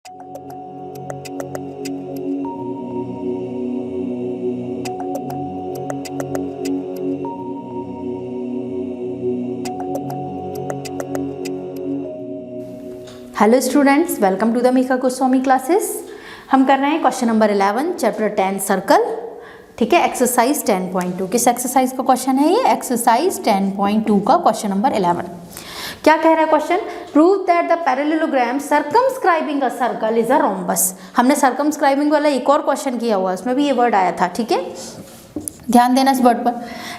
Hello students, welcome to the Mika Goswami classes. हम कर रहे हैं क्वेश्चन नंबर 11 चैप्टर 10 सर्कल। ठीक है, एक्सरसाइज 10.2। किस एक्सरसाइज का क्वेश्चन है ये? एक्सरसाइज 10.2 का क्वेश्चन नंबर 11। क्या कह रहा है question? Prove that the parallelogram circumscribing a circle is a rhombus. हमने सर्कमस्क्राइबिंग वाला एक और क्वेश्चन किया हुआ, उसमें भी ये वर्ड आया था। ठीक है, ध्यान देना इस वर्ड पर।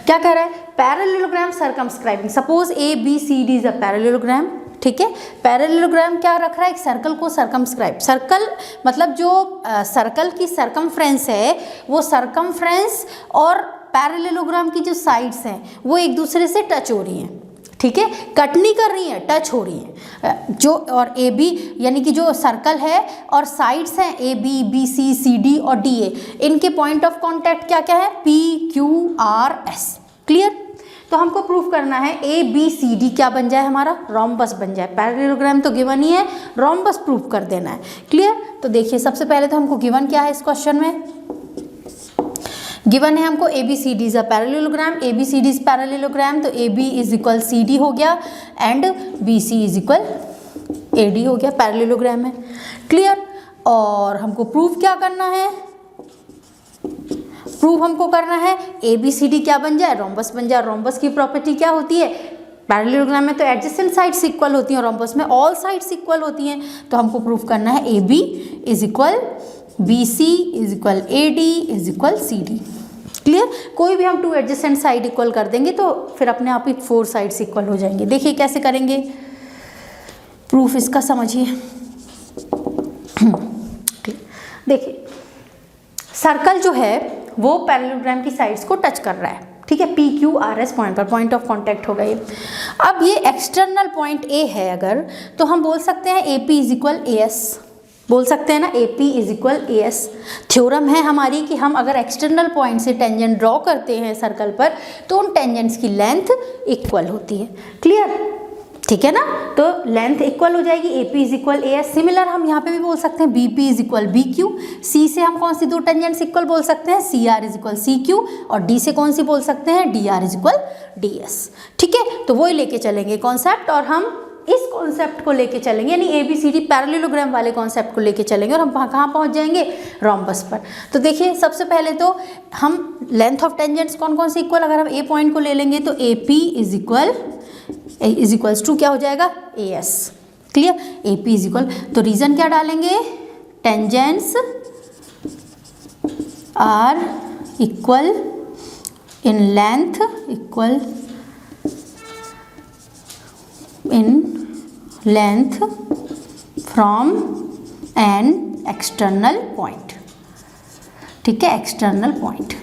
क्या कह रहा है? Parallelogram circumscribing. Suppose A B C D is a parallelogram. ठीक है, पैरेललोग्राम क्या रख रहा है? एक सर्कल को सर्कमस्क्राइब। सर्कल मतलब जो सर्कल की सर्कमफ्रेंस है, वो सर्कमफ्रेंस और पैरेललोग्राम की जो साइड्स हैं वो एक दूसरे से टच हो रही हैं। ठीक है, कट नहीं कर रही हैं, टच हो रही हैं। जो और ए बी यानी कि जो सर्कल है और साइड्स हैं A B, B C, C D और डी ए, इनके पॉइंट ऑफ कांटेक्ट क्या क्या है? P Q R S. Clear? तो हमको प्रूफ करना है ए बी सी डी क्या बन जाए? हमारा रोम्बस बन जाए। पैरेललोग्राम तो गिवन ही है, रोम्बस प्रूफ कर देना है। क्लियर? तो देखिए, सबसे पहले तो हमको गिवन क्या है इस क्वेश्चन में? गिवन है हमको A B C D is a parallelogram. A B C D is parallelogram, तो A B is equal C D हो गया and B C is equal A D हो गया, पैरेललोग्राम है। क्लियर? और हमको प्रूफ क्या करना है? प्रूफ हमको करना है ए बी सी डी क्या बन जाए? रोम्बस बन जाए। रोम्बस की प्रॉपर्टी क्या होती है? पैरेललोग्राम में तो एडजेसेंट साइड्स इक्वल होती हैं, रोम्बस में ऑल साइड्स इक्वल होती हैं। तो हमको प्रूफ करना है A B is equal B C is equal A D is equal C D. Clear? कोई भी हम टू एडजेसेंट साइड इक्वल कर देंगे तो फिर अपने आप ही फोर साइड्स इक्वल हो जाएंगे। देखिए कैसे करेंगे प्रूफ इसका, समझिए। देखिए, सर्कल जो है वो पैरेललोग्राम की साइड्स को टच कर रहा है। ठीक है, P Q R S point पर पॉइंट ऑफ कांटेक्ट हो गई। अब ये एक्सटर्नल पॉइंट ए है अगर, तो हम बोल सकते हैं ए P is equal A S. बोल सकते हैं ना, ए P is equal A S. Theorem है हमारी कि हम अगर एक्सटर्नल पॉइंट से टेंजेंट ड्रॉ करते हैं सर्कल पर तो उन टेंजेंट्स की लेंथ इक्वल होती है। क्लियर? ठीक है ना, तो लेंथ इक्वल हो जाएगी। A P is equal A S. Similar हम यहाँ पे भी बोल सकते हैं B P is equal B Q. C से हम कौन सी दो टेंजेंट्स इक्वल बोल सकते हैं? C R is equal C Q. और डी से कौन सी बोल सकते हैं? D R is equal D S. ठीक है, तो वही लेके चलेंगे कॉन्सेप्ट, और हम इस कॉन्सेप्ट को लेके चलेंगे, यानी A B C D parallelogram वाले कॉन्सेप्ट को लेके चलेंगे, और हम कहाँ पहुँच जाएंगे? रोम्बस पर। तो देखिए, सबसे पहले तो हम लेंथ ऑफ टेंजेंट्स कौन कौन से इक्वल, अगर हम ए पॉइंट को ले लेंगे तो A P is equals to क्या हो जाएगा? A S. Clear? A P is equal, तो रीजन क्या डालेंगे? Tangents are equal in length, equal in length from an external point. ठीक है, external point.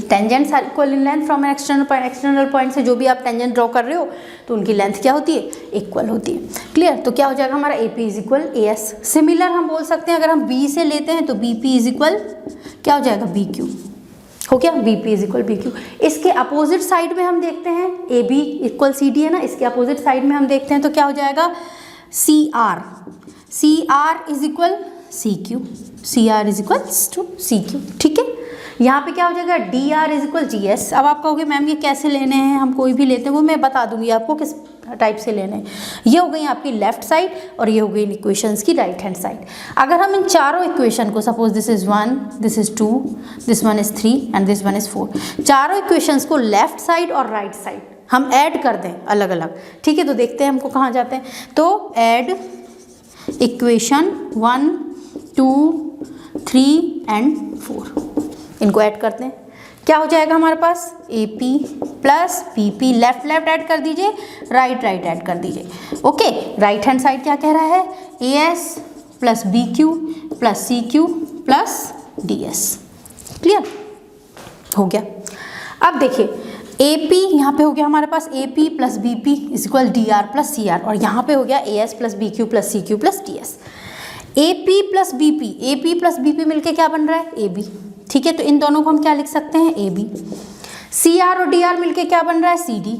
Tangents are equal in length from an external point. External point से जो भी आप tangent draw कर रहे हो तो उनकी लेंथ क्या होती है? इक्वल होती है। क्लियर? तो क्या हो जाएगा हमारा? ए P is equal A S. Similar हम बोल सकते हैं, अगर हम बी से लेते हैं तो बी पी इज इक्वल क्या हो जाएगा? बी क्यू हो गया। B P is equal B Q. इसके अपोजिट साइड में हम देखते हैं A B equal C D है ना, इसके अपोजिट साइड में हम देखते हैं तो क्या हो जाएगा? C R. C R is equal C Q. C R is equal to C Q. ठीक है, यहाँ पे क्या हो जाएगा? D R is equal G S. अब आप कहोगे मैम ये कैसे लेने हैं? हम कोई भी लेते हैं, वो मैं बता दूंगी आपको किस टाइप से लेने हैं। ये हो गई आपकी लेफ्ट साइड और ये हो गई इन इक्वेशंस की राइट हैंड साइड। अगर हम इन चारों इक्वेशन को, suppose this is 1, this is 2, this one is 3 and this one is 4, चारों इक्वेशंस को लेफ्ट साइड और राइट साइड हम ऐड कर दें अलग अलग। ठीक है, तो देखते हैं हमको कहाँ जाते हैं। तो ऐड इक्वेशन 1, 2, 3 एंड 4, इनको ऐड करते हैं। क्या हो जाएगा हमारे पास? A P plus B P. Left left add कर दीजिए, राइट राइट ऐड कर दीजिए। ओके, राइट हैंड साइड क्या कह रहा है? A S plus B Q plus C Q plus D S. Clear? हो गया। अब देखिए, ए पी यहाँ पे हो गया हमारे पास A P plus B P is equal D R plus C R, और यहाँ पे हो गया A S plus B Q plus C Q plus D S. A P plus B P मिलके क्या बन रहा है? A B. ठीक है, तो इन दोनों को हम क्या लिख सकते हैं? A B. सी आर और डी आर मिलके क्या बन रहा है? C D.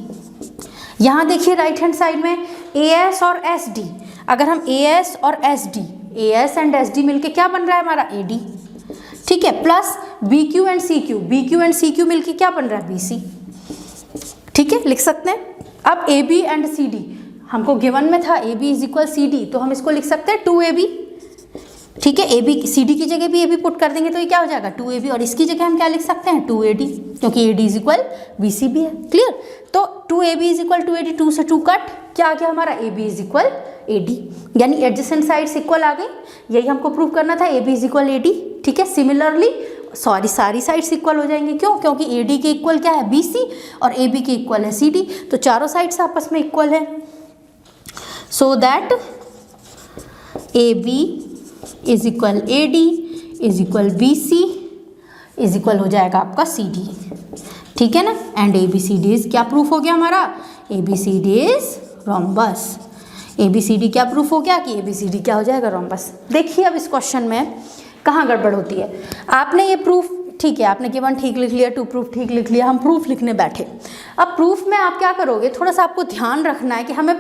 यहाँ देखिए राइट हैंड साइड में ए एस और एस डी, अगर हम AS और SD, AS एंड SD मिलके क्या बन रहा है हमारा AD, ठीक है, plus BQ and CQ, BQ and CQ मिलके क्या बन रहा है BC, ठीक है, लिख सकते हैं। अब AB एंड CD हमको गिवन में था AB इज इक्वल CD, तो हम इसको लिख सकते हैं 2AB, ठीक है, AB CD की जगह भी AB पुट कर देंगे तो ये क्या हो जाएगा 2AB, और इसकी जगह हम क्या लिख सकते हैं 2AD, क्योंकि AD इज इक्वल BC भी है, क्लियर। तो 2AB इज इक्वल 2AD, 2 से 2 कट, क्या आ गया हमारा AB इज इक्वल AD, यानी एडजेसेंट साइड्स इक्वल आ गई, यही हमको प्रूव करना था, AB इज इक्वल AD, ठीक है। सिमिलरली सारी साइड्स इक्वल हो जाएंगी, क्यों, क्योंकि AD के इक्वल क्या है BC और AB के इक्वल है CD, तो चारों साइड्स आपस में इक्वल है। So that AB is equal AD is equal BC is equal हो जाएगा आपका CD, ठीक है ना। एंड ABCD इज क्या प्रूफ हो गया हमारा, ABCD इज रोम्बस। ABCD क्या प्रूफ हो गया कि ABCD क्या हो जाएगा रोम्बस। देखिए अब इस क्वेश्चन में कहाँ गड़बड़ होती है, आपने ये प्रूफ, ठीक है, आपने गिवन ठीक लिख लिया, टू प्रूफ ठीक लिख लिया, हम प्रूफ लिखने बैठे। अब प्रूफ में आप क्या करोगे, थोड़ा सा आपको ध्यान रखना है कि हमें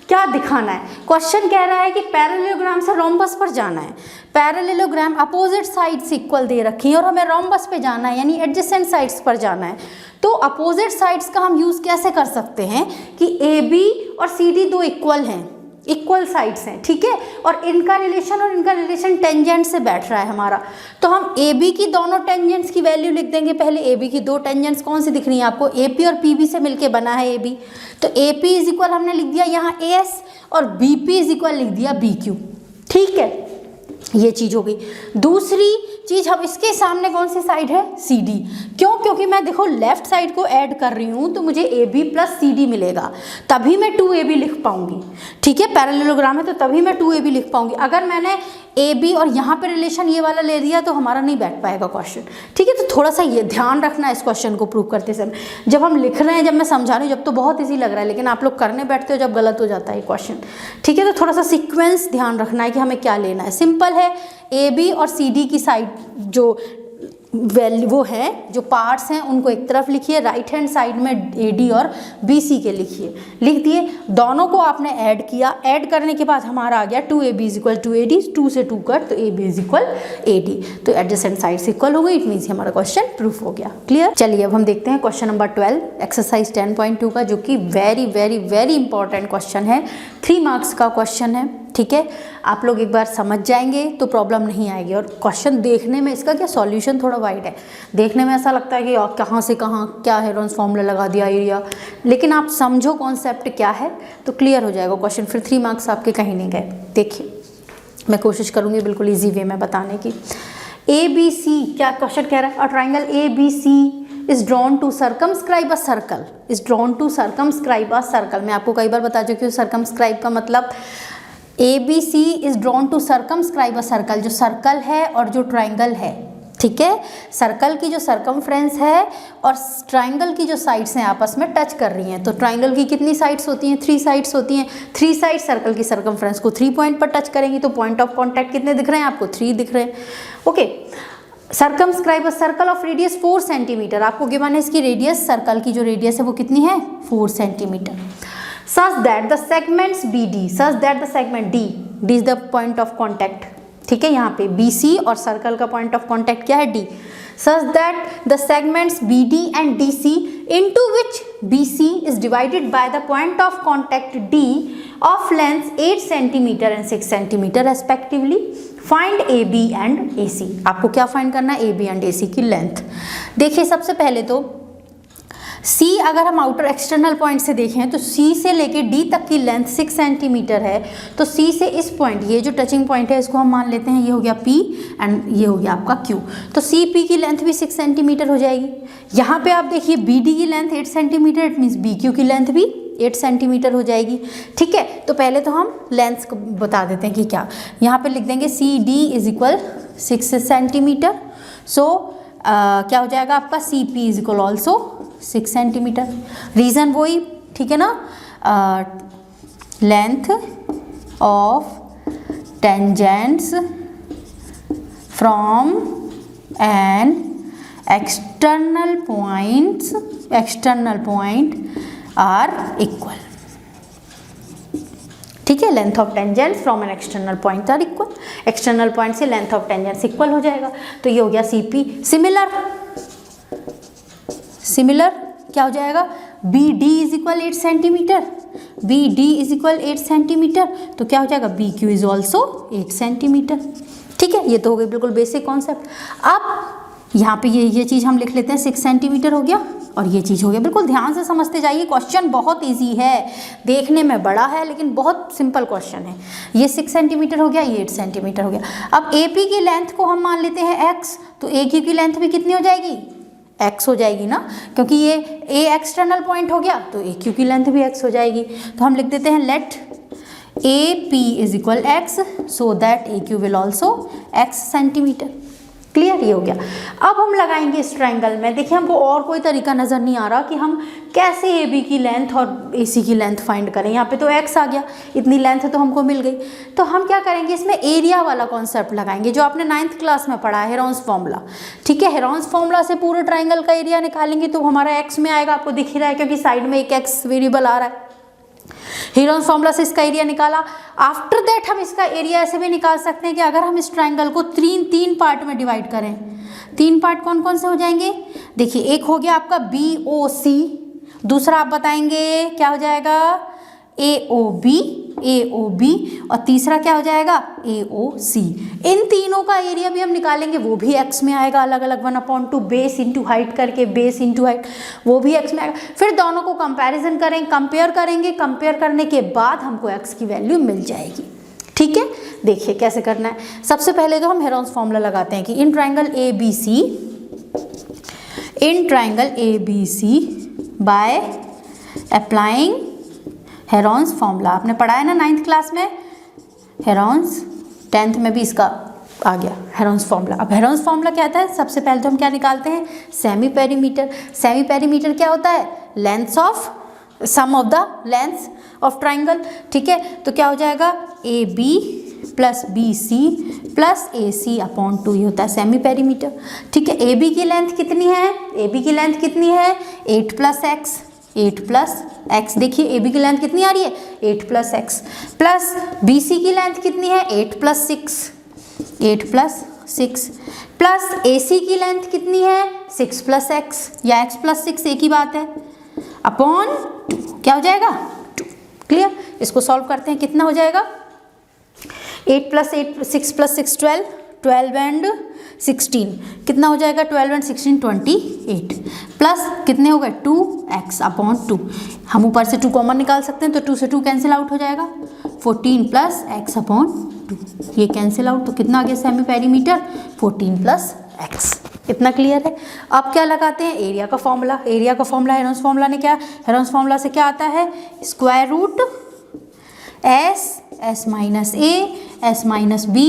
क्या दिखाना है। क्वेश्चन कह रहा है कि पैरेललोग्राम से रोम्बस पर जाना है, पैरेललोग्राम अपोजिट साइड्स इक्वल दे रखी है और हमें रोम्बस पे जाना है, यानी एडजेसेंट साइड्स पर जाना है। तो अपोजिट साइड्स का हम यूज़ कैसे कर सकते हैं कि AB और CD दो इक्वल हैं, इक्वल साइड्स हैं, ठीक है, और इनका रिलेशन टेंजेंट से बैठ रहा है हमारा, तो हम AB की दोनों टेंजेंट्स की वैल्यू लिख देंगे। पहले AB की दो टेंजेंट्स कौन सी दिख रही है आपको, AP और PB से मिलके बना है AB, तो AP इज इक्वल हमने लिख दिया यहाँ AS और BP इज इक्वल लिख दिया BQ, ठीक है, ये चीज़ हो गई। दूसरी चीज़, हम इसके सामने कौन सी साइड है CD, क्यों, क्योंकि मैं देखो लेफ्ट साइड को ऐड कर रही हूँ तो मुझे AB प्लस CD मिलेगा, तभी मैं 2AB लिख पाऊंगी, ठीक है, पैरेललोग्राम है तो तभी मैं 2AB लिख पाऊंगी। अगर मैंने AB और यहाँ पे रिलेशन ये वाला ले दिया तो हमारा नहीं बैठ पाएगा क्वेश्चन, ठीक है। तो थोड़ा सा ये ध्यान रखना है इस क्वेश्चन को प्रूव करते समय, जब हम लिख रहे हैं, जब मैं समझा रही हूँ, जब तो बहुत ईजी लग रहा है, लेकिन आप लोग करने बैठते हो जब गलत हो जाता है क्वेश्चन, ठीक है। तो थोड़ा सा सीक्वेंस ध्यान रखना है कि हमें क्या लेना है। सिंपल है, AB और CD की साइड जो वैल्यू वो है, जो पार्ट्स हैं उनको एक तरफ लिखिए, राइट हैंड साइड में AD और BC के लिखिए, लिख दिए, दोनों को आपने ऐड किया, ऐड करने के बाद हमारा आ गया 2AB इज इक्वल 2AD, 2 से 2 कट, तो AB इज इक्वल AD, तो एडजेसेंट साइड्स इक्वल हो गई, इट मीन्स हमारा क्वेश्चन प्रूफ हो गया, क्लियर। चलिए अब हम देखते हैं क्वेश्चन नंबर 12 एक्सरसाइज 10.2 का, जो कि very very very important question है, 3 मार्क्स का क्वेश्चन है, ठीक है। आप लोग एक बार समझ जाएंगे तो प्रॉब्लम नहीं आएगी, और क्वेश्चन देखने में इसका क्या सॉल्यूशन थोड़ा वाइड है, देखने में ऐसा लगता है कि कहाँ से कहाँ क्या हेरोन्स फॉर्मूला लगा दिया एरिया, लेकिन आप समझो कॉन्सेप्ट क्या है तो क्लियर हो जाएगा क्वेश्चन, फिर 3 मार्क्स आपके कहीं नहीं गए। देखिए मैं कोशिश करूँगी बिल्कुल ईजी वे में बताने की। ABC क्या क्वेश्चन कह रहा है, a triangle ABC is drawn to circumscribe a circle, is drawn to circumscribe a circle. मैं आपको कई बार बता चुकी हूँ सर्कमस्क्राइब का मतलब, ABC is drawn to circumscribe a circle, जो सर्कल है और जो ट्राइंगल है, ठीक है, सर्कल की जो सर्कमफ्रेंस है और ट्राइंगल की जो साइड्स हैं आपस में टच कर रही हैं। तो ट्राइंगल की कितनी साइड्स होती हैं, 3 साइड्स होती हैं, 3 साइड सर्कल की सर्कमफ्रेंस को 3 पॉइंट पर टच करेंगी, तो पॉइंट ऑफ कॉन्टैक्ट कितने दिख रहे हैं आपको, 3 दिख रहे हैं, okay. Circumscribe a circle of radius 4 centimetre, आपको गिवन है इसकी रेडियस, सर्कल की जो रेडियस है वो कितनी है 4 centimetre. Such that the segments BD, such that the segment D is the point of contact, ठीक है, यहाँ पे BC और सर्कल का पॉइंट ऑफ कॉन्टैक्ट क्या है D, such that the segments BD and DC into which BC is divided by the point of contact D of length 8 cm and 6 cm respectively, find AB and AC। आपको क्या find करना है, AB and AC की length. देखिए सबसे पहले तो C अगर हम आउटर एक्सटर्नल पॉइंट से देखें तो C से लेके D तक की लेंथ 6 सेंटीमीटर है, तो C से इस पॉइंट, ये जो टचिंग पॉइंट है इसको हम मान लेते हैं, ये हो गया P एंड ये हो गया आपका Q, तो CP की लेंथ भी 6 सेंटीमीटर हो जाएगी। यहाँ पे आप देखिए BD की length 8 centimetre, it means BQ की लेंथ भी 8 सेंटीमीटर हो जाएगी, ठीक है। तो पहले तो हम लेंथ बता देते हैं कि क्या, यहाँ पे लिख देंगे CD is equal 6 centimetre, so क्या हो जाएगा आपका CP is equal also 6 centimetre. Reason वही, ठीक है ना, length of tangents from an external point are equal, ठीक है, length of tangent from an external point are equal, external point से लेंथ ऑफ टेंजेंट इक्वल हो जाएगा। तो ये हो गया CP। सिमिलर क्या हो जाएगा, BD is equal 8 centimetre, BD is equal 8 centimetre, तो क्या हो जाएगा BQ इज ऑल्सो 8 सेंटीमीटर। ठीक है, ये तो हो गई बिल्कुल बेसिक कॉन्सेप्ट। अब यहाँ पे ये चीज़ हम लिख लेते हैं, 6 सेंटीमीटर हो गया और ये चीज़ हो गया। बिल्कुल ध्यान से समझते जाइए, क्वेश्चन बहुत इजी है, देखने में बड़ा है लेकिन बहुत सिंपल क्वेश्चन है। ये 6 सेंटीमीटर हो गया, ये 8 सेंटीमीटर हो गया। अब AP की लेंथ को हम मान लेते हैं x, तो AQ की लेंथ भी कितनी हो जाएगी, x हो जाएगी ना, क्योंकि ये A एक्सटर्नल पॉइंट हो गया तो AQ की लेंथ भी x हो जाएगी। तो हम लिख देते हैं let AP is equal x so that AQ will also x centimetre. Clear, ये हो गया। अब हम लगाएंगे इस ट्रायंगल में, देखिए हमको और कोई तरीका नज़र नहीं आ रहा कि हम कैसे AB की लेंथ और AC की लेंथ फाइंड करें। यहाँ पे तो x आ गया, इतनी लेंथ तो हमको मिल गई। तो हम क्या करेंगे, इसमें एरिया वाला कॉन्सेप्ट लगाएंगे जो आपने 9th क्लास में पढ़ा है, हेरोन्स फॉर्मूला। ठीक है, हेरोन्स फॉर्मूला से पूरे ट्राइंगल का एरिया निकालेंगे तो हमारा x में आएगा, आपको दिख ही रहा है क्योंकि साइड में एक x वेरिएबल आ रहा है। हेरोन्स फॉर्मूला से इसका एरिया निकाला। आफ्टर दैट हम इसका एरिया ऐसे भी निकाल सकते हैं कि अगर हम इस ट्रायंगल को तीन पार्ट में डिवाइड करें, 3 पार्ट कौन कौन से हो जाएंगे, देखिए एक हो गया आपका BOC, दूसरा आप बताएंगे क्या हो जाएगा AOB और तीसरा क्या हो जाएगा AOC। इन तीनों का एरिया भी हम निकालेंगे, वो भी x में आएगा, अलग अलग 1/2 बेस इंटू हाइट करके, बेस इंटू हाइट, वो भी x में आएगा। फिर दोनों को कंपैरिजन करें, कंपेयर करेंगे, कंपेयर करने के बाद हमको x की वैल्यू मिल जाएगी। ठीक है, देखिए कैसे करना है। सबसे पहले तो हम हेरोन्स फॉर्मूला लगाते हैं कि in triangle ABC by applying Heron's formula. आपने पढ़ा है ना 9th क्लास में हेरोन्स, 10th में भी इसका आ गया हेरोन्स फॉर्मूला। अब हेरोन्स फॉर्मूला क्या आता है, सबसे पहले तो हम क्या निकालते हैं, सेमी पेरीमीटर। सेमी पेरीमीटर क्या होता है, lengths of sum of the lengths of triangle. ठीक है, तो क्या हो जाएगा AB plus BC plus AC upon 2, ये होता है सेमी पेरीमीटर। ठीक है, AB की लेंथ कितनी है, AB की लेंथ कितनी है 8 प्लस x, देखिए AB की लेंथ कितनी आ रही है 8 प्लस x, प्लस BC की लेंथ कितनी है 8 प्लस 6 प्लस AC की लेंथ कितनी है 6 प्लस x या x प्लस 6 एक ही बात है, अपॉन 2, क्या हो जाएगा 2। क्लियर, इसको सॉल्व करते हैं, कितना हो जाएगा 8 प्लस 8 6 प्लस 6 12 एंड 16, कितना हो जाएगा 12 एंड 16 28, प्लस कितने हो गए 2x अपॉन 2। हम ऊपर से 2 कॉमन निकाल सकते हैं तो 2 से 2 कैंसिल आउट हो जाएगा, 14 प्लस x अपॉन 2, ये कैंसिल आउट, तो कितना आ गया सेमी पेरीमीटर 14 प्लस x। इतना क्लियर है। अब क्या लगाते हैं, एरिया का फॉर्मूला। एरिया का फॉर्मूला हेरोन्स फॉर्मूला ने क्या, हेरोन्स फॉर्मूला से क्या आता है, square root S minus A, S minus B,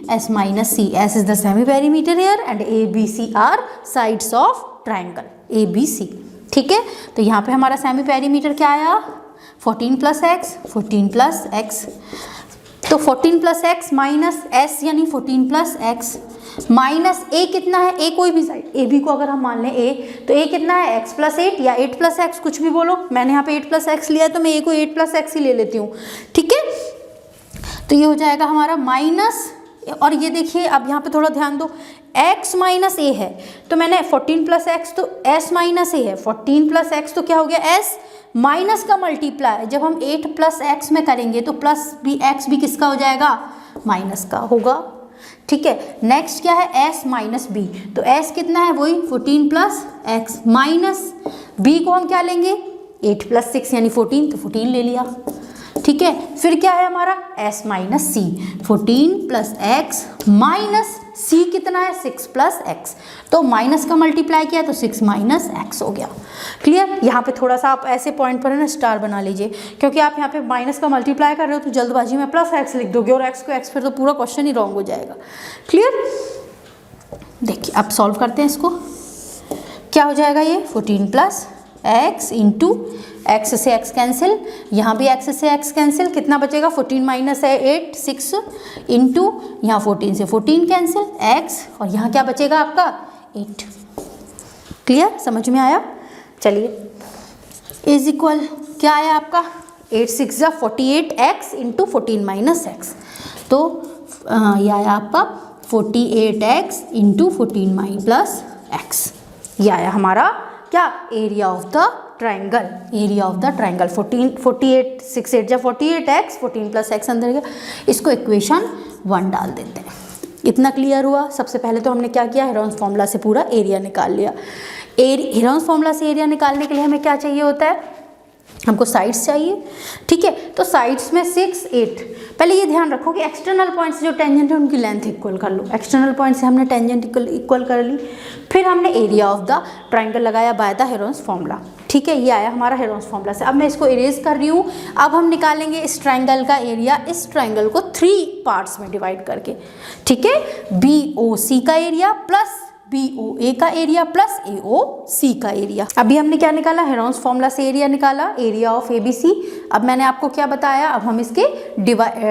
S minus C. S is the semi perimeter here and A, B, C are sides of triangle ABC. ठीक है, तो यहाँ पे हमारा सेमी पेरीमीटर क्या आया 14 प्लस x, तो 14 प्लस एक्स माइनस एस यानी 14 प्लस एक्स माइनस ए कितना है, ए कोई भी साइड ए बी को अगर हम मान लें ए, तो ए कितना है एक्स प्लस 8 या 8 प्लस एक्स, कुछ भी बोलो। मैंने यहाँ पे 8 प्लस एक्स लिया है तो मैं ए को 8 प्लस एक्स ही ले लेती हूँ। ठीक है, तो ये हो जाएगा हमारा माइनस, और ये देखिए अब यहाँ पे थोड़ा ध्यान दो, x माइनस ए है तो मैंने 14 प्लस एक्स, तो s माइनस ए है, 14 प्लस एक्स तो क्या हो गया s माइनस का मल्टीप्लाई, जब हम 8 प्लस एक्स में करेंगे तो प्लस भी एक्स भी किसका हो जाएगा, माइनस का होगा। ठीक है, नेक्स्ट क्या है s माइनस बी, तो s कितना है वही 14 प्लस एक्स माइनस b को हम क्या लेंगे 8 प्लस 6 यानी 14, तो 14 ले लिया। ठीक है, फिर क्या है हमारा s माइनस सी, 14 प्लस एक्स माइनस c कितना है 6 प्लस एक्स, तो माइनस का मल्टीप्लाई किया तो 6 माइनस एक्स हो गया। क्लियर, यहाँ पे थोड़ा सा आप ऐसे पॉइंट पर है ना स्टार बना लीजिए, क्योंकि आप यहाँ पे माइनस का मल्टीप्लाई कर रहे हो तो जल्दबाजी में प्लस एक्स लिख दोगे और एक्स को एक्स, फिर तो पूरा क्वेश्चन ही रॉन्ग हो जाएगा। क्लियर, देखिए अब सॉल्व करते हैं इसको, क्या हो जाएगा ये 14 प्लस एक्स इंटू एक्स से एक्स कैंसिल, यहाँ भी एक्स से एक्स कैंसिल, कितना बचेगा 14 माइनस है 8 6 इंटू यहाँ 14 से 14 कैंसिल एक्स, और यहाँ क्या बचेगा आपका 8। क्लियर, समझ में आया। चलिए इज इक्वल क्या आया आपका 8 6 जा 48x इंटू 14 माइनस एक्स। तो यह आया आपका 48x into 14 minus plus x. यह आया हमारा क्या, area of the triangle. Area of the triangle 48 6 8 जा 48x 14 प्लस एक्स अंदर गया। इसको इक्वेशन 1 डाल देते हैं। इतना क्लियर हुआ। सबसे पहले तो हमने क्या किया, हेरोन्स फॉर्मूला से पूरा एरिया निकाल लिया। हेरोन्स फॉर्मूला से एरिया निकालने के लिए हमें क्या चाहिए होता है, हमको साइड्स चाहिए, ठीक है। तो साइड्स में 6 8, पहले ये ध्यान रखो कि एक्सटर्नल पॉइंट से जो टेंजेंट है उनकी लेंथ इक्वल कर लो। एक्सटर्नल पॉइंट से हमने टेंजेंट इक्वल कर ली, फिर हमने एरिया ऑफ द ट्राइंगल लगाया बाय द हेरोन्स फॉर्मूला, ठीक है। ये आया हमारा हेरोन्स फॉर्मूला से। अब मैं इसको इरेज कर रही हूँ। अब हम निकालेंगे इस ट्राइंगल का एरिया, इस ट्राइंगल को 3 पार्ट्स में डिवाइड करके, ठीक है। BOC का एरिया प्लस BOA का एरिया प्लस AOC का एरिया। अभी हमने क्या निकाला, हेरोन्स फॉर्मूला से एरिया निकाला, एरिया ऑफ ABC। अब मैंने आपको क्या बताया, अब हम इसके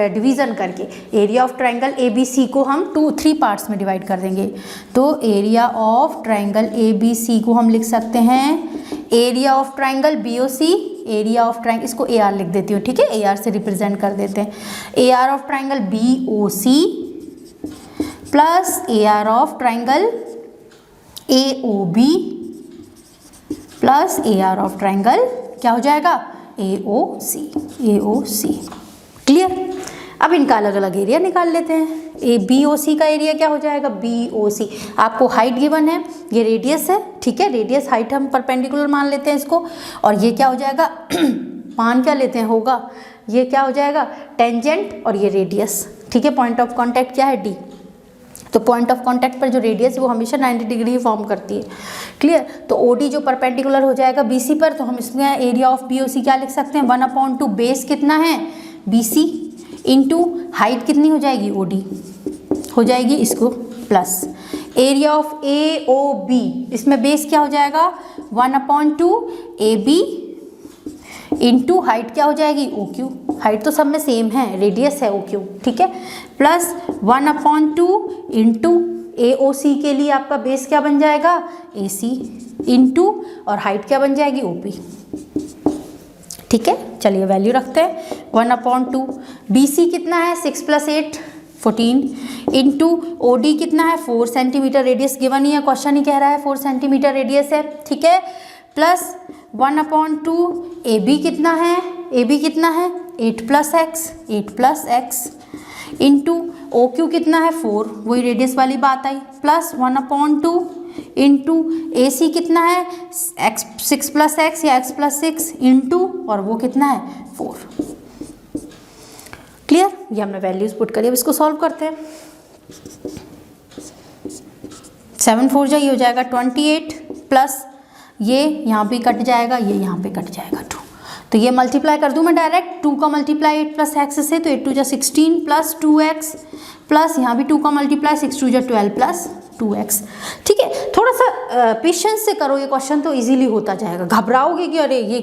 डिवीजन करके एरिया ऑफ ट्राइंगल ABC को हम 3 पार्ट्स में डिवाइड कर देंगे। तो एरिया ऑफ ट्राइंगल ABC को हम लिख सकते हैं area of triangle BOC, area of triangle, इसको AR लिख देती हूँ, ठीक है, AR से रिप्रेजेंट कर देते हैं। AR of triangle BOC plus AR of triangle AOB plus AR of triangle क्या हो जाएगा, AOC। क्लियर। अब इनका अलग अलग एरिया निकाल लेते हैं। BOC का एरिया क्या हो जाएगा, BOC, आपको हाइट गिवन है, ये रेडियस है, ठीक है। रेडियस हाइट हम परपेंडिकुलर मान लेते हैं इसको, और ये क्या हो जाएगा मान क्या लेते हैं, होगा ये क्या हो जाएगा टेंजेंट, और ये रेडियस, ठीक है। पॉइंट ऑफ कॉन्टैक्ट क्या है, D। तो पॉइंट ऑफ कांटेक्ट पर जो रेडियस है वो हमेशा 90 डिग्री फॉर्म करती है। क्लियर। तो OD जो परपेंडिकुलर हो जाएगा BC पर, तो हम इसमें एरिया ऑफ BOC क्या लिख सकते हैं, 1/2 बेस कितना है BC इंटू हाइट कितनी हो जाएगी OD हो जाएगी, इसको प्लस एरिया ऑफ AOB, इसमें बेस क्या हो जाएगा 1/2 AB इंटू हाइट क्या हो जाएगी OQ, हाइट तो सब में सेम है, रेडियस है OQ, ठीक है, प्लस 1/2 इंटू AOC के लिए आपका बेस क्या बन जाएगा AC इंटू और हाइट क्या बन जाएगी OP, ठीक है। चलिए वैल्यू रखते हैं 1/2। BC कितना है 6 + 8 14 इंटू OD कितना है 4 सेंटीमीटर, रेडियस गिवन ही है, क्वेश्चन ही कह रहा है 4 सेंटीमीटर रेडियस है, ठीक है, प्लस 1/2 AB कितना है, AB कितना है 8 + x इंटू OQ कितना है 4, वही रेडियस वाली बात आई, प्लस 1/2 इंटू AC कितना है 6 + x या x + 6 इंटू और वो कितना है 4। क्लियर। ये हमने वैल्यूज पुट करी। अब इसको सॉल्व करते हैं। 7 4 जा ये हो जाएगा 28 प्लस ये यहाँ पे कट जाएगा, ये यहाँ पे कट जाएगा 2, तो ये मल्टीप्लाई कर दूँ मैं डायरेक्ट, 2 का मल्टीप्लाई 8 + x से, तो 8 2 जा 16 प्लस 2x प्लस यहाँ भी 2 का मल्टीप्लाई 6 2 जा 12 प्लस 2x, ठीक है। थोड़ा सा पेशेंस से करो, ये क्वेश्चन तो इजीली होता जाएगा। घबराओगे कि अरे ये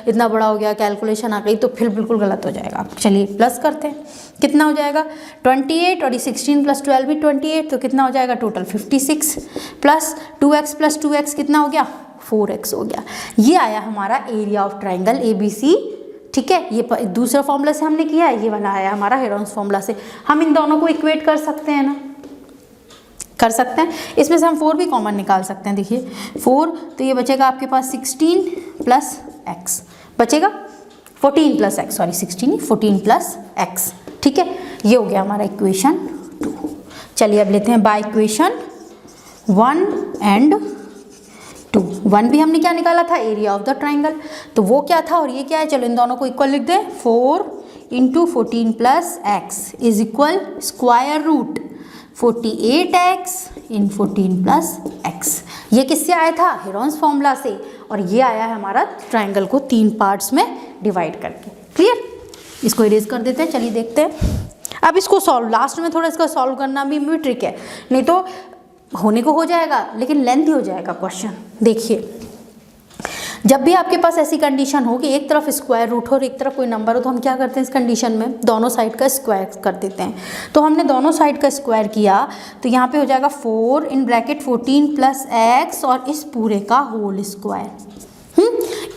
इतना बड़ा हो गया, कैलकुलेशन आ गई, तो फिर बिल्कुल गलत हो जाएगा। चलिए प्लस करते हैं, कितना हो जाएगा 28 और ये 16 + 12 भी 28, तो कितना हो जाएगा टोटल 56 प्लस 2x + 2x कितना हो गया 4x हो गया। ये आया हमारा एरिया ऑफ ट्राइंगल ABC, ठीक है। ये दूसरा फॉर्मूला से हमने किया है, ये वाला आया हमारा हेरोन्स फॉर्मूला से। हम इन दोनों को इक्वेट कर सकते हैं ना, कर सकते हैं। इसमें से हम 4 भी कॉमन निकाल सकते हैं। देखिए 4, तो ये बचेगा आपके पास 16 + x बचेगा 14 + x, सॉरी 16 14 + x, ठीक है। ये हो गया हमारा इक्वेशन 2। चलिए अब लेते हैं बाय इक्वेशन 1 एंड 2। 1 भी हमने क्या निकाला था एरिया ऑफ द ट्राइंगल, तो वो क्या था और ये क्या है, चलो इन दोनों को इक्वल लिख दें। 4 × 14 + x is equal square root 48x in 14 + x। ये किससे आया था, हेरोन्स फॉर्मूला से, और ये आया है हमारा ट्राइंगल को 3 पार्ट्स में डिवाइड करके। क्लियर। इसको इरेज कर देते हैं। चलिए देखते हैं अब इसको सॉल्व, लास्ट में थोड़ा इसका सॉल्व करना भी ट्रिक है, नहीं तो होने को हो जाएगा लेकिन लेंथी हो जाएगा क्वेश्चन। देखिए जब भी आपके पास ऐसी कंडीशन हो कि एक तरफ स्क्वायर रूट हो और एक तरफ कोई नंबर हो, तो हम क्या करते हैं इस कंडीशन में दोनों साइड का स्क्वायर कर देते हैं। तो हमने दोनों साइड का स्क्वायर किया, तो यहाँ पे हो जाएगा 4 इन ब्रैकेट 14 + x और इस पूरे का होल स्क्वायर।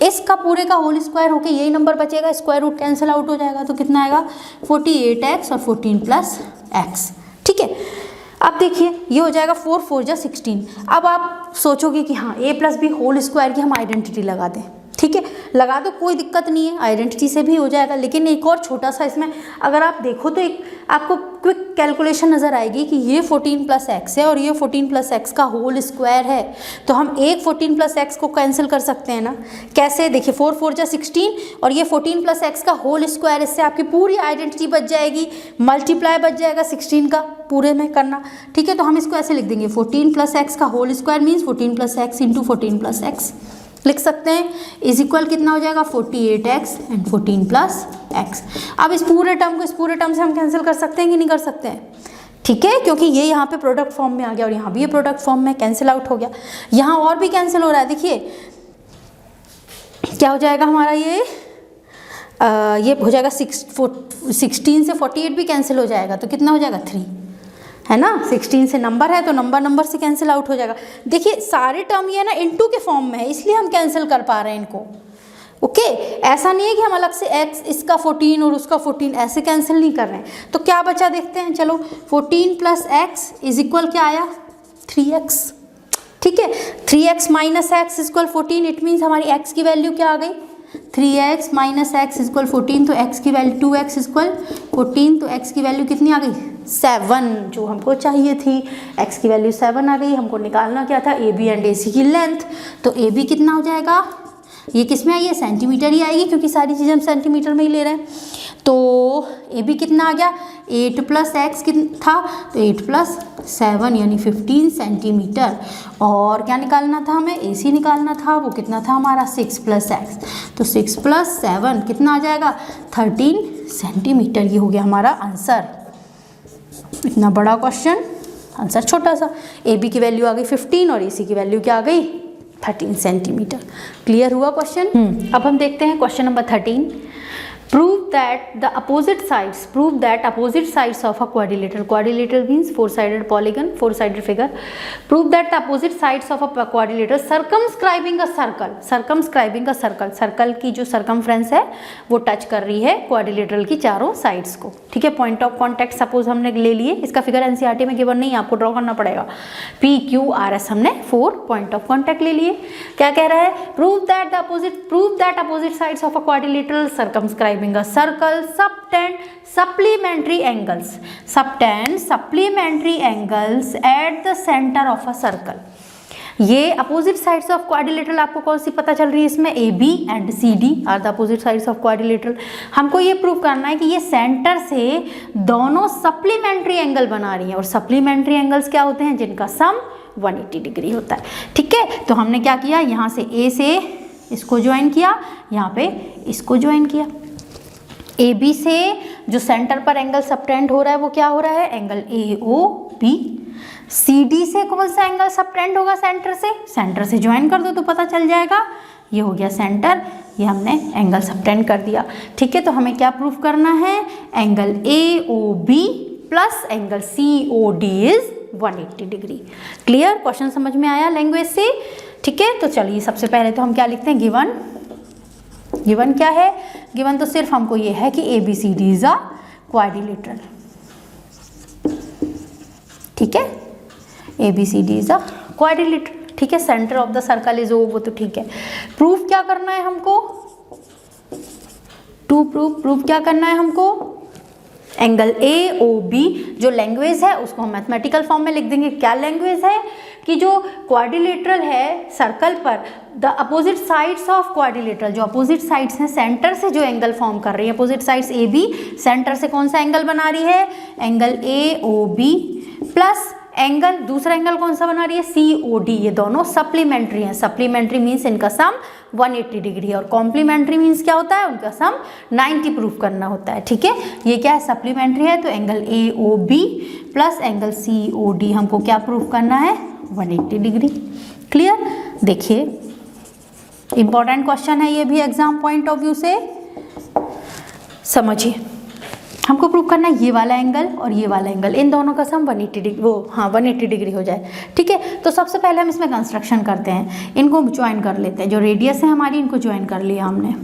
इसका पूरे का होल स्क्वायर होके यही नंबर बचेगा, स्क्वायर रूट कैंसिल आउट हो जाएगा, तो कितना आएगा 48x और 14 प्लस x। ठीक है, अब देखिए ये हो जाएगा 4 4 जा 16। अब आप सोचोगे कि हाँ a plus B whole square की हम आइडेंटिटी लगा दें। ठीक है, लगा दो, कोई दिक्कत नहीं है, आइडेंटिटी से भी हो जाएगा। लेकिन एक और छोटा सा इसमें अगर आप देखो तो एक आपको क्विक कैलकुलेशन नज़र आएगी कि ये 14 प्लस एक्स है और ये 14 प्लस एक्स का होल स्क्वायर है, तो हम एक 14 प्लस एक्स को कैंसिल कर सकते हैं ना। कैसे, देखिए 4 4 जा 16 और ये 14 प्लस एक्स का होल स्क्वायर, इससे आपकी पूरी आइडेंटिटी बच जाएगी, मल्टीप्लाई बच जाएगा 16 का पूरे में करना। ठीक है, तो हम इसको ऐसे लिख देंगे 14 प्लस एक्स का whole square means 14 plus X into 14 plus X लिख सकते हैं, इज इक्वल कितना हो जाएगा 48x एंड 14 प्लस एक्स। अब इस पूरे टर्म को इस पूरे टर्म से हम कैंसिल कर सकते हैं कि नहीं कर सकते हैं? ठीक है, क्योंकि ये यहाँ पे प्रोडक्ट फॉर्म में आ गया और यहाँ भी ये प्रोडक्ट फॉर्म में कैंसिल आउट हो गया। यहाँ और भी कैंसिल हो रहा है, देखिए क्या हो जाएगा हमारा ये हो जाएगा 16 से 48 भी कैंसिल हो जाएगा, तो कितना हो जाएगा 3, है ना। 16 से नंबर है तो नंबर से कैंसिल आउट हो जाएगा। देखिए सारे टर्म ये ना इनटू के फॉर्म में है, इसलिए हम कैंसिल कर पा रहे हैं इनको। ओके, ऐसा नहीं है कि हम अलग से x इसका 14 और उसका 14 ऐसे कैंसिल नहीं कर रहे हैं। तो क्या बचा देखते हैं, चलो 14 प्लस एक्स इज इक्वल क्या आया 3x। ठीक है, 3x minus x equal 14, it means हमारी x की वैल्यू क्या आ गई 3x माइनस एक्स इक्वल 14, तो x की वैल्यू 2x इक्वल 14, तो x की वैल्यू कितनी आ गई 7, जो हमको चाहिए थी। x की वैल्यू 7 आ गई, हमको निकालना क्या था AB एंड AC की लेंथ, तो AB कितना हो जाएगा, ये किस में आई है सेंटीमीटर ही आएगी क्योंकि सारी चीज़ें हम सेंटीमीटर में ही ले रहे हैं। तो AB कितना आ गया 8 प्लस एक्स कितना था, तो 8 प्लस 7 यानी 15 सेंटीमीटर। और क्या निकालना था हमें, AC निकालना था, वो कितना था हमारा 6 प्लस एक्स, तो 6 प्लस 7 कितना आ जाएगा 13 सेंटीमीटर। ये हो गया हमारा आंसर। इतना बड़ा क्वेश्चन, आंसर छोटा सा। AB की वैल्यू आ गई 15 और AC की वैल्यू क्या आ गई 13 सेंटीमीटर। क्लियर हुआ क्वेश्चन। अब हम देखते हैं question number 13। Prove that opposite sides of a quadrilateral. Quadrilateral means four-sided polygon, four-sided figure. Prove that the opposite sides of a quadrilateral circumscribing a circle. Circle की जो circumference है वो touch कर रही है quadrilateral की चारों साइड्स को। ठीक है, पॉइंट ऑफ कॉन्टैक्ट सपोज हमने ले लिए, इसका फिगर NCERT में गिवन नहीं, आपको ड्रॉ करना पड़ेगा। PQRS हमने 4 पॉइंट ऑफ कॉन्टैक्ट ले लिए। क्या कह रहा है, prove that opposite sides of a quadrilateral circumscribing a circle subtend supplementary angles at the center of a circle। ये अपोजिट साइड्स ऑफ क्वाड्रिलेटरल आपको कौन सी पता चल रही है इसमें, AB and CD are the opposite sides of quadrilateral. हमको ये प्रूव करना है कि ये सेंटर से दोनों सप्लीमेंट्री एंगल बना रही हैं, और सप्लीमेंट्री एंगल्स क्या होते हैं, जिनका सम 180 डिग्री होता है। ठीक है, तो हमने क्या किया, यहाँ से A से इसको ज्वाइन किया, यहाँ पे इसको ज्वाइन किया। AB से जो सेंटर पर एंगल सबटेंड हो रहा है वो क्या हो रहा है, एंगल AOB। CD से कौन सा एंगल सबटेंड होगा, सेंटर से ज्वाइन कर दो तो पता चल जाएगा। ये हो गया सेंटर, ये हमने एंगल सबटेंड कर दिया। ठीक है, तो हमें क्या प्रूफ करना है, angle AOB plus angle COD is 180 degree. Clear, question समझ में आया लैंग्वेज से। ठीक है, तो चलिए सबसे पहले तो हम क्या लिखते हैं, गिवन क्या है, गिवन तो सिर्फ हमको ये है कि ABCD इज अ क्वाड्रिलेटरल। ठीक है, ABCD इज अ क्वाड्रिलेटरल। ठीक है, centre of the circle is O, वो तो ठीक है। प्रूफ क्या करना है हमको, प्रूफ क्या करना है हमको, एंगल AOB जो लैंग्वेज है उसको हम मैथमेटिकल फॉर्म में लिख देंगे। क्या लैंग्वेज है कि जो क्वाड्रिलेटरल है सर्कल पर, the opposite sides of quadrilateral, जो अपोजिट साइड्स हैं सेंटर से जो एंगल फॉर्म कर रही है, अपोजिट साइड्स AB सेंटर से कौन सा एंगल बना रही है, एंगल AOB प्लस एंगल दूसरा एंगल कौन सा बना रही है, COD। ये दोनों सप्लीमेंट्री हैं। सप्लीमेंट्री मीन्स इनका सम 180 डिग्री, और कॉम्प्लीमेंट्री मीन्स क्या होता है, उनका सम 90 प्रूफ करना होता है। ठीक है, ये क्या है, सप्लीमेंट्री है, तो angle AOB plus angle COD हमको क्या प्रूफ करना है, 180 डिग्री। क्लियर, देखिए इंपॉर्टेंट क्वेश्चन है ये भी एग्जाम पॉइंट ऑफ व्यू से, समझिए। हमको प्रूव करना है ये वाला एंगल और ये वाला एंगल, इन दोनों का सम 180 डिग्री, वो हाँ 180 डिग्री हो जाए। ठीक है, तो सबसे पहले हम इसमें कंस्ट्रक्शन करते हैं, इनको ज्वाइन कर लेते हैं। जो रेडियस है हमारी, इनको ज्वाइन कर लिया हमने।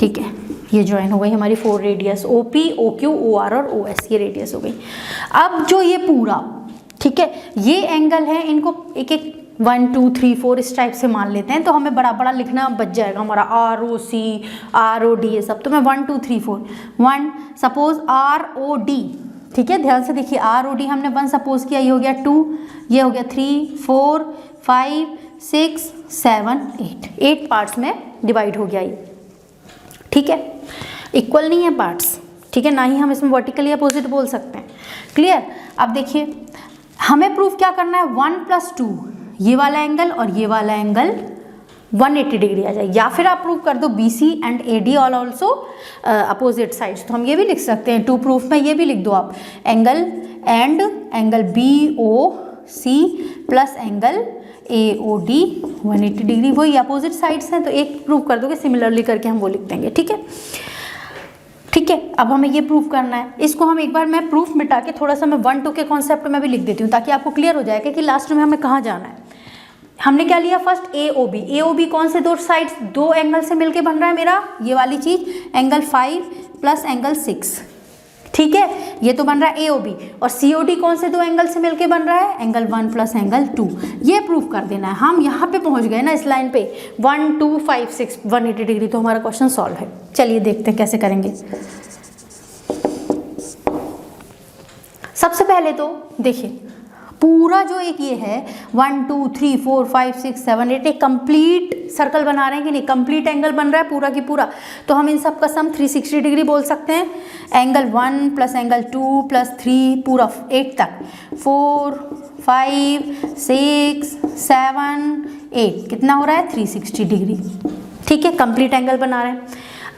ठीक है, ये ज्वाइन हो गई हमारी 4 रेडियस, OP, OQ, OR और OS, ये रेडियस हो गई। अब जो ये पूरा, ठीक है, ये एंगल है, इनको एक एक 1 2 3 4 इस टाइप से मान लेते हैं, तो हमें बड़ा बड़ा लिखना बच जाएगा हमारा, ROC, ROD, ये सब। तो मैं 1 2 3 4 1 सपोज ROD, ठीक है, ध्यान से देखिए, ROD हमने 1 सपोज किया, ये हो गया 2, ये हो गया 3 4 5 6 7 8 पार्ट्स में डिवाइड हो गया ये। ठीक है, इक्वल नहीं है पार्ट्स, ठीक है, ना ही हम इसमें वर्टिकल या अपोजिट बोल सकते हैं। क्लियर। अब देखिए हमें प्रूफ क्या करना है, 1 + 2, ये वाला एंगल और ये वाला एंगल 180 डिग्री आ जाए, या फिर आप प्रूफ कर दो BC and AD all also opposite sides. तो हम ये भी लिख सकते हैं, 2 प्रूफ में ये भी लिख दो आप, angle angle BOC plus angle AOD 180 degree, वही अपोजिट साइड्स हैं, तो एक प्रूफ कर दोगे, सिमिलरली करके हम वो लिख देंगे। ठीक है, ठीक है, अब हमें ये प्रूफ करना है। इसको हम एक बार, मैं प्रूफ मिटा के थोड़ा सा मैं 1 2 के कॉन्सेप्ट में भी लिख देती हूँ, ताकि आपको क्लियर हो जाएगा कि लास्ट में हमें कहाँ जाना है। हमने क्या लिया, फर्स्ट AOB कौन से 2 साइड्स, 2 एंगल से मिलके बन रहा है मेरा ये वाली चीज़, एंगल 5 प्लस एंगल 6। ठीक है, ये तो बन रहा है AOB, और COD कौन से 2 एंगल से मिलके बन रहा है, एंगल 1 प्लस एंगल 2। ये प्रूफ कर देना है। हम यहाँ पे पहुँच गए ना, इस लाइन पे 1 2 5 6 180 डिग्री, तो हमारा क्वेश्चन सॉल्व है। चलिए देखते हैं कैसे करेंगे। सबसे पहले तो देखिए, पूरा जो एक ये है 1 2 3 4 5 6 7 8, एक कंप्लीट सर्कल बना रहे हैं कि नहीं, कंप्लीट एंगल बन रहा है पूरा की पूरा, तो हम इन सब का सम 360 डिग्री बोल सकते हैं। एंगल 1 प्लस एंगल 2 प्लस 3 पूरा 8 तक, 4 5 6 7 8, कितना हो रहा है, 360 डिग्री। ठीक है, कंप्लीट एंगल बना रहे हैं।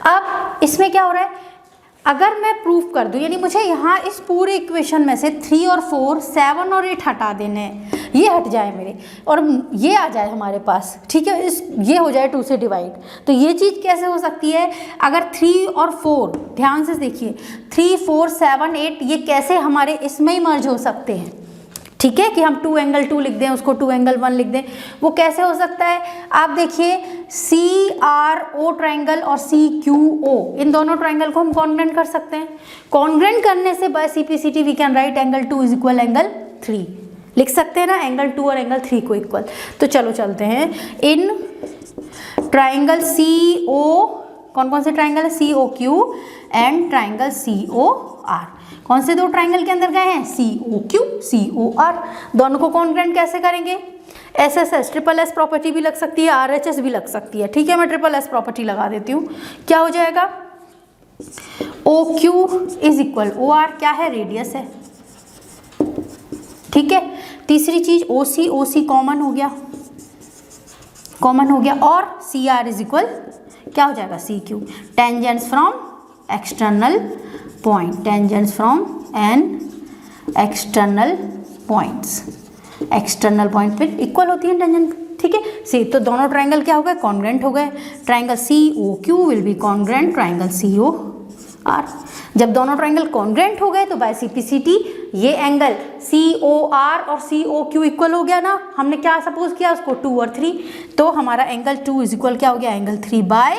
अब इसमें क्या हो रहा है, अगर मैं प्रूफ कर दूं, यानी मुझे यहाँ इस पूरे इक्वेशन में से 3 और 4 7 और 8 हटा देने हैं, ये हट जाए मेरे, और ये आ जाए हमारे पास। ठीक है, ये हो जाए 2 से डिवाइड। तो ये चीज़ कैसे हो सकती है, अगर 3 और 4, ध्यान से देखिए, 3 4 7 8 ये कैसे हमारे इसमें ही मर्ज हो सकते हैं। ठीक है, कि हम 2 एंगल 2 लिख दें, उसको 2 एंगल 1 लिख दें, वो कैसे हो सकता है। आप देखिए, CRO ट्राइंगल और CQO, इन दोनों ट्राइंगल को हम कॉन्ग्रेंट कर सकते हैं। कॉन्ग्रेंट करने से by CPCT we can write angle 2 is equal angle 3, लिख सकते हैं ना, एंगल 2 और एंगल 3 को इक्वल। तो चलो चलते हैं, इन ट्राइंगल CO, कौन कौन से ट्राइंगल है, COQ एंड ट्राइंगल COR, कौन से 2 ट्राइंगल के अंदर गए हैं, COQ COR। दोनों को कॉन्ग्रेंट कैसे करेंगे, SSS ट्रिपल S प्रॉपर्टी भी लग सकती है, RHS भी लग सकती है। ठीक है, मैं ट्रिपल S प्रॉपर्टी लगा देती हूँ। क्या हो जाएगा, OQ इज इक्वल OR, क्या है, रेडियस है। ठीक है, तीसरी चीज OC कॉमन हो गया, और CR इज इक्वल क्या हो जाएगा, CQ, tangents from external point, tangents from an external points, external point पे इक्वल होती है टेंजेंट। ठीक है, सी, तो दोनों ट्राइंगल क्या हो गए, कॉन्ग्रेंट हो गए। Triangle COQ will be congruent triangle COR। जब दोनों ट्राइंगल कॉन्ग्रेंट हो गए तो बाय CPCT ये एंगल COR और COQ इक्वल हो गया ना, हमने क्या सपोज किया उसको, 2 और 3, तो हमारा एंगल 2 इज इक्वल क्या हो गया, एंगल 3 बाय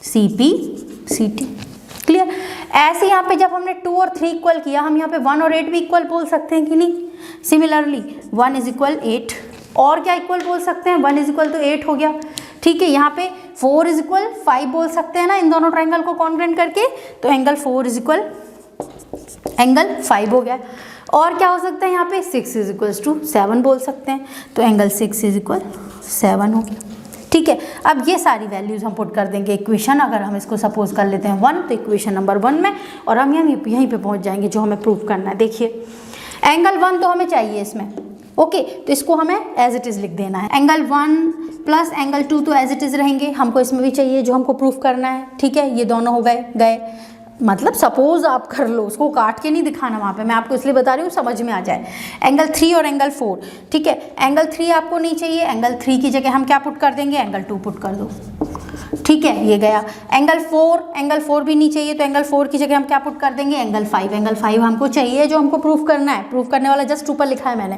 CPCT। क्लियर। ऐसे यहाँ पे जब हमने 2 और 3 इक्वल किया, हम यहाँ पे 1 और 8 भी इक्वल बोल सकते हैं कि नहीं। सिमिलरली 1 इज इक्वल 8, और क्या इक्वल बोल सकते हैं, 1 इज इक्वल तो 8 हो गया। ठीक है, यहाँ पे 4 इज इक्वल 5 बोल सकते हैं ना, इन दोनों ट्राइंगल को कॉन्ग्रेंट करके, तो एंगल 4 इज इक्वल एंगल 5 हो गया। और क्या हो सकता है यहाँ पे, 6 इज इक्वल टू 7 बोल सकते हैं, तो एंगल 6 इज इक्वल 7 हो गया। ठीक है, अब ये सारी वैल्यूज हम पुट कर देंगे इक्वेशन, अगर हम इसको सपोज कर लेते हैं 1, तो इक्वेशन नंबर 1 में, और हम यहीं पे पहुँच जाएंगे जो हमें प्रूफ करना है। देखिए, एंगल 1 तो हमें चाहिए इसमें, ओके, तो इसको हमें एज इट इज़ लिख देना है। एंगल 1 प्लस एंगल 2 तो एज इट इज़ रहेंगे, हमको इसमें भी चाहिए जो हमको प्रूफ करना है। ठीक है, ये दोनों हो गए, मतलब सपोज आप कर लो, उसको काट के नहीं दिखाना वहाँ पे, मैं आपको इसलिए बता रही हूँ समझ में आ जाए। एंगल 3 और एंगल 4, ठीक है, एंगल 3 आपको नहीं चाहिए, एंगल 3 की जगह हम क्या पुट कर देंगे, एंगल 2 पुट कर दो। ठीक है, ये गया। एंगल 4 भी नहीं चाहिए, तो एंगल 4 की जगह हम क्या पुट कर देंगे, एंगल 5 हमको चाहिए, जो हमको प्रूफ करना है, प्रूफ करने वाला जस्ट ऊपर लिखा है मैंने।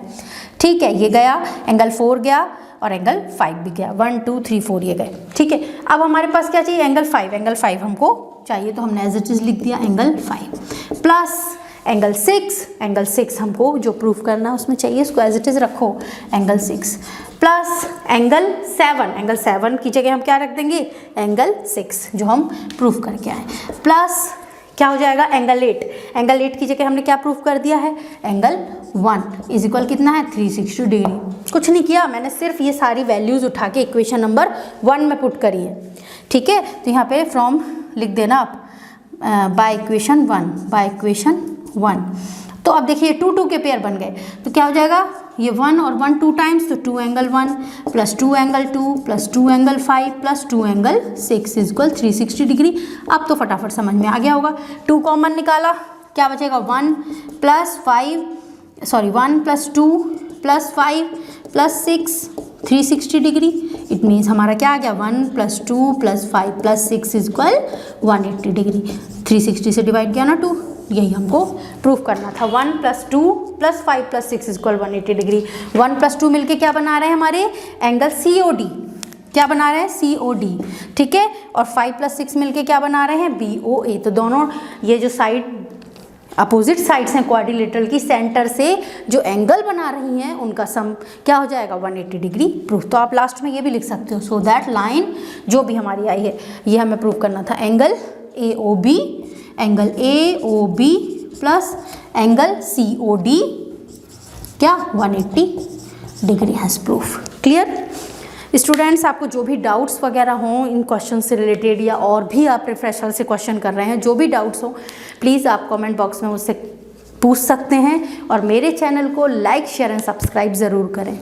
ठीक है, ये गया, एंगल 4 गया और एंगल 5 भी गया, 1 2 3 4 ये गए। ठीक है, अब हमारे पास क्या चाहिए, एंगल 5 हमको चाहिए, तो हमने एज इट इज लिख दिया एंगल 5 प्लस एंगल 6 हमको जो प्रूफ करना है उसमें चाहिए, इसको एज इट इज रखो, एंगल 6 प्लस एंगल 7 की जगह हम क्या रख देंगे, एंगल 6 जो हम प्रूफ करके आए, प्लस क्या हो जाएगा, एंगल 8 की जगह हमने क्या प्रूफ कर दिया है, एंगल 1 इज इक्वल कितना है, 360 डिग्री। कुछ नहीं किया मैंने, सिर्फ ये सारी वैल्यूज़ उठा के इक्वेशन नंबर 1 में पुट करी है। ठीक है, तो यहाँ पे फ्रॉम लिख देना आप बाय इक्वेशन 1। तो अब देखिए 2 2 के पेयर बन गए, तो क्या हो जाएगा, ये 1 और 1 2 टाइम्स, तो 2 angle 1 plus 2 angle 2 plus 2 angle 5 plus 2 angle 6 is equal 360 degree. अब तो फटाफट समझ में आ गया होगा, 2 कॉमन निकाला, क्या बचेगा, 1 plus 2 plus 5 plus 6 360 degree. It means हमारा क्या आ गया, 1 plus 2 plus 5 plus 6 is equal 180 degree. 360 से डिवाइड किया ना 2, यही हमको प्रूफ करना था। 1 plus 2 plus 5 plus 6 is equal 180 degree. 1 plus 2 मिलके क्या बना रहे हैं हमारे, एंगल COD, क्या बना रहे हैं, COD। ठीक है, और 5 प्लस 6 मिलके क्या बना रहे हैं, BOA। तो दोनों ये जो साइड अपोजिट साइड्स हैं क्वाड्रिलेटरल की, सेंटर से जो एंगल बना रही हैं उनका सम क्या हो जाएगा, 180 डिग्री प्रूफ। तो आप लास्ट में ये भी लिख सकते हो, सो दैट लाइन जो भी हमारी आई है ये हमें प्रूफ करना था, angle AOB plus angle COD क्या 180 degree has proof. Clear students, आपको जो भी डाउट्स वगैरह हों इन क्वेश्चन से रिलेटेड, या और भी आप रिफ्रेशर से क्वेश्चन कर रहे हैं, जो भी डाउट्स हो प्लीज़ आप कमेंट बॉक्स में मुझसे पूछ सकते हैं, और मेरे चैनल को लाइक शेयर एंड सब्सक्राइब ज़रूर करें।